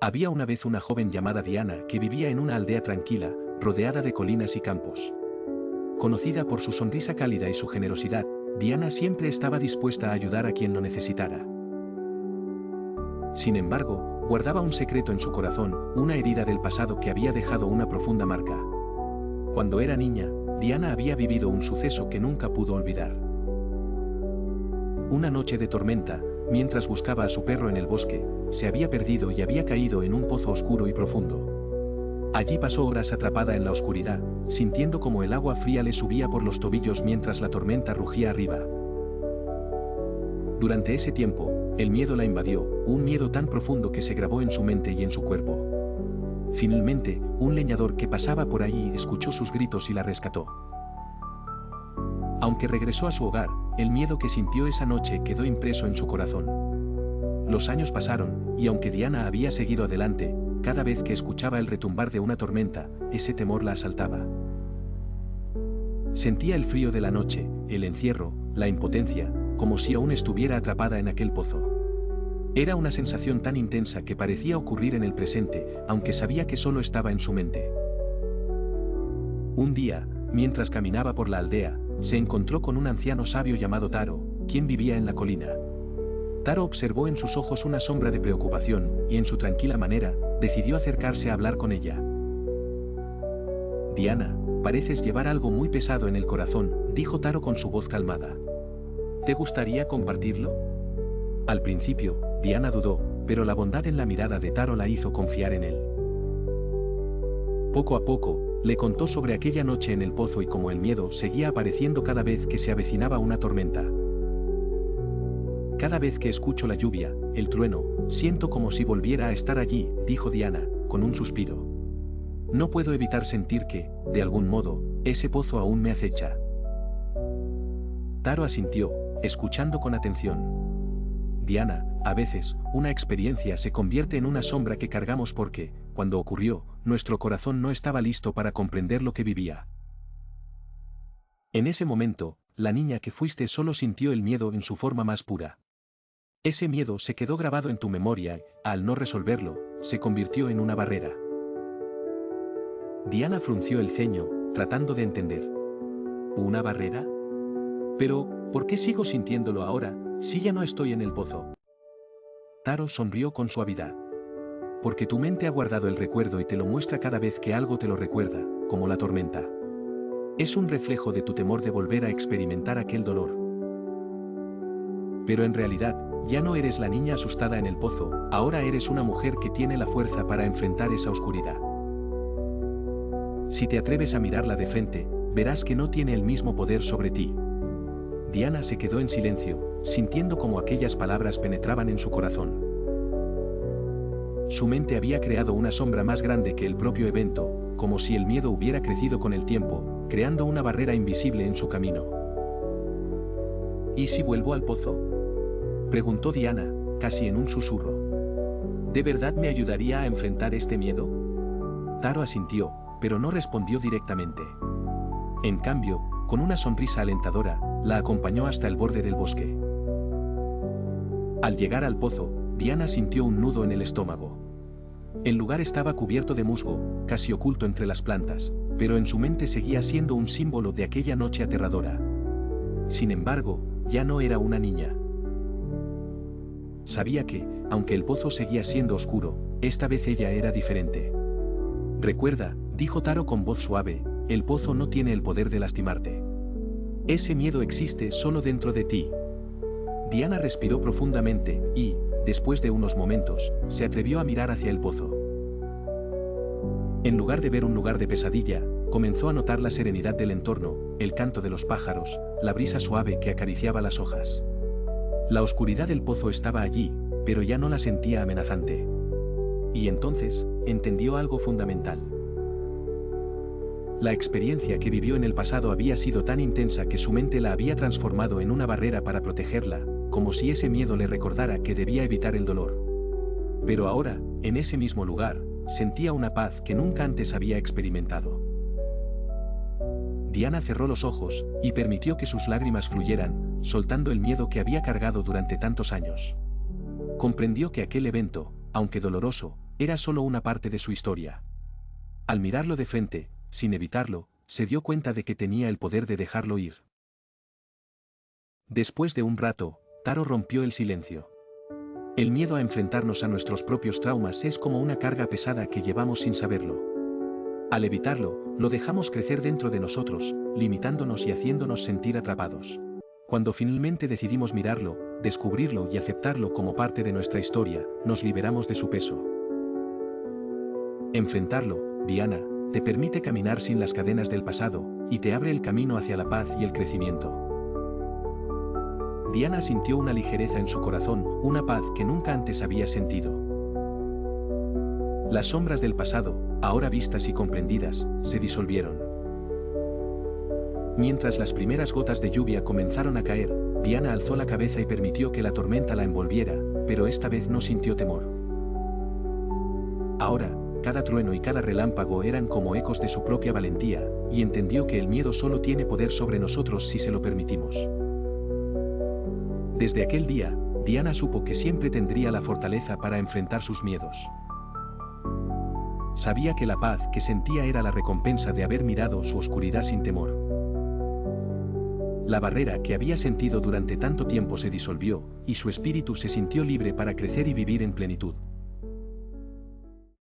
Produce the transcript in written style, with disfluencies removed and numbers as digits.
Había una vez una joven llamada Diana que vivía en una aldea tranquila, rodeada de colinas y campos. Conocida por su sonrisa cálida y su generosidad, Diana siempre estaba dispuesta a ayudar a quien lo necesitara. Sin embargo, guardaba un secreto en su corazón, una herida del pasado que había dejado una profunda marca. Cuando era niña, Diana había vivido un suceso que nunca pudo olvidar. Una noche de tormenta, mientras buscaba a su perro en el bosque, se había perdido y había caído en un pozo oscuro y profundo. Allí pasó horas atrapada en la oscuridad, sintiendo como el agua fría le subía por los tobillos mientras la tormenta rugía arriba. Durante ese tiempo, el miedo la invadió, un miedo tan profundo que se grabó en su mente y en su cuerpo. Finalmente, un leñador que pasaba por allí escuchó sus gritos y la rescató. Aunque regresó a su hogar, el miedo que sintió esa noche quedó impreso en su corazón. Los años pasaron, y aunque Diana había seguido adelante, cada vez que escuchaba el retumbar de una tormenta, ese temor la asaltaba. Sentía el frío de la noche, el encierro, la impotencia, como si aún estuviera atrapada en aquel pozo. Era una sensación tan intensa que parecía ocurrir en el presente, aunque sabía que solo estaba en su mente. Un día, mientras caminaba por la aldea, se encontró con un anciano sabio llamado Taro, quien vivía en la colina. Taro observó en sus ojos una sombra de preocupación, y en su tranquila manera, decidió acercarse a hablar con ella. «Diana, pareces llevar algo muy pesado en el corazón», dijo Taro con su voz calmada. «¿Te gustaría compartirlo?». Al principio, Diana dudó, pero la bondad en la mirada de Taro la hizo confiar en él. Poco a poco, le contó sobre aquella noche en el pozo y cómo el miedo seguía apareciendo cada vez que se avecinaba una tormenta. «Cada vez que escucho la lluvia, el trueno, siento como si volviera a estar allí», dijo Diana, con un suspiro. «No puedo evitar sentir que, de algún modo, ese pozo aún me acecha». Taro asintió, escuchando con atención. «Diana, a veces, una experiencia se convierte en una sombra que cargamos porque, cuando ocurrió, nuestro corazón no estaba listo para comprender lo que vivía. En ese momento, la niña que fuiste solo sintió el miedo en su forma más pura. Ese miedo se quedó grabado en tu memoria y, al no resolverlo, se convirtió en una barrera». Diana frunció el ceño, tratando de entender. ¿Una barrera? Pero, ¿por qué sigo sintiéndolo ahora, si ya no estoy en el pozo? Taro sonrió con suavidad. «Porque tu mente ha guardado el recuerdo y te lo muestra cada vez que algo te lo recuerda, como la tormenta. Es un reflejo de tu temor de volver a experimentar aquel dolor. Pero en realidad, ya no eres la niña asustada en el pozo, ahora eres una mujer que tiene la fuerza para enfrentar esa oscuridad. Si te atreves a mirarla de frente, verás que no tiene el mismo poder sobre ti». Diana se quedó en silencio, sintiendo como aquellas palabras penetraban en su corazón. Su mente había creado una sombra más grande que el propio evento, como si el miedo hubiera crecido con el tiempo, creando una barrera invisible en su camino. «¿Y si vuelvo al pozo?», preguntó Diana, casi en un susurro. «¿De verdad me ayudaría a enfrentar este miedo?». Taro asintió, pero no respondió directamente. En cambio, con una sonrisa alentadora, la acompañó hasta el borde del bosque. Al llegar al pozo, Diana sintió un nudo en el estómago. El lugar estaba cubierto de musgo, casi oculto entre las plantas, pero en su mente seguía siendo un símbolo de aquella noche aterradora. Sin embargo, ya no era una niña. Sabía que, aunque el pozo seguía siendo oscuro, esta vez ella era diferente. «Recuerda», dijo Taro con voz suave, «el pozo no tiene el poder de lastimarte. Ese miedo existe solo dentro de ti». Diana respiró profundamente, y, después de unos momentos, se atrevió a mirar hacia el pozo. En lugar de ver un lugar de pesadilla, comenzó a notar la serenidad del entorno, el canto de los pájaros, la brisa suave que acariciaba las hojas. La oscuridad del pozo estaba allí, pero ya no la sentía amenazante. Y entonces, entendió algo fundamental. La experiencia que vivió en el pasado había sido tan intensa que su mente la había transformado en una barrera para protegerla, como si ese miedo le recordara que debía evitar el dolor. Pero ahora, en ese mismo lugar, sentía una paz que nunca antes había experimentado. Diana cerró los ojos, y permitió que sus lágrimas fluyeran, soltando el miedo que había cargado durante tantos años. Comprendió que aquel evento, aunque doloroso, era solo una parte de su historia. Al mirarlo de frente, sin evitarlo, se dio cuenta de que tenía el poder de dejarlo ir. Después de un rato, Taro rompió el silencio. El miedo a enfrentarnos a nuestros propios traumas es como una carga pesada que llevamos sin saberlo. Al evitarlo, lo dejamos crecer dentro de nosotros, limitándonos y haciéndonos sentir atrapados. Cuando finalmente decidimos mirarlo, descubrirlo y aceptarlo como parte de nuestra historia, nos liberamos de su peso. Enfrentarlo, Diana, te permite caminar sin las cadenas del pasado, y te abre el camino hacia la paz y el crecimiento. Diana sintió una ligereza en su corazón, una paz que nunca antes había sentido. Las sombras del pasado, ahora vistas y comprendidas, se disolvieron. Mientras las primeras gotas de lluvia comenzaron a caer, Diana alzó la cabeza y permitió que la tormenta la envolviera, pero esta vez no sintió temor. Ahora, cada trueno y cada relámpago eran como ecos de su propia valentía, y entendió que el miedo solo tiene poder sobre nosotros si se lo permitimos. Desde aquel día, Diana supo que siempre tendría la fortaleza para enfrentar sus miedos. Sabía que la paz que sentía era la recompensa de haber mirado su oscuridad sin temor. La barrera que había sentido durante tanto tiempo se disolvió, y su espíritu se sintió libre para crecer y vivir en plenitud.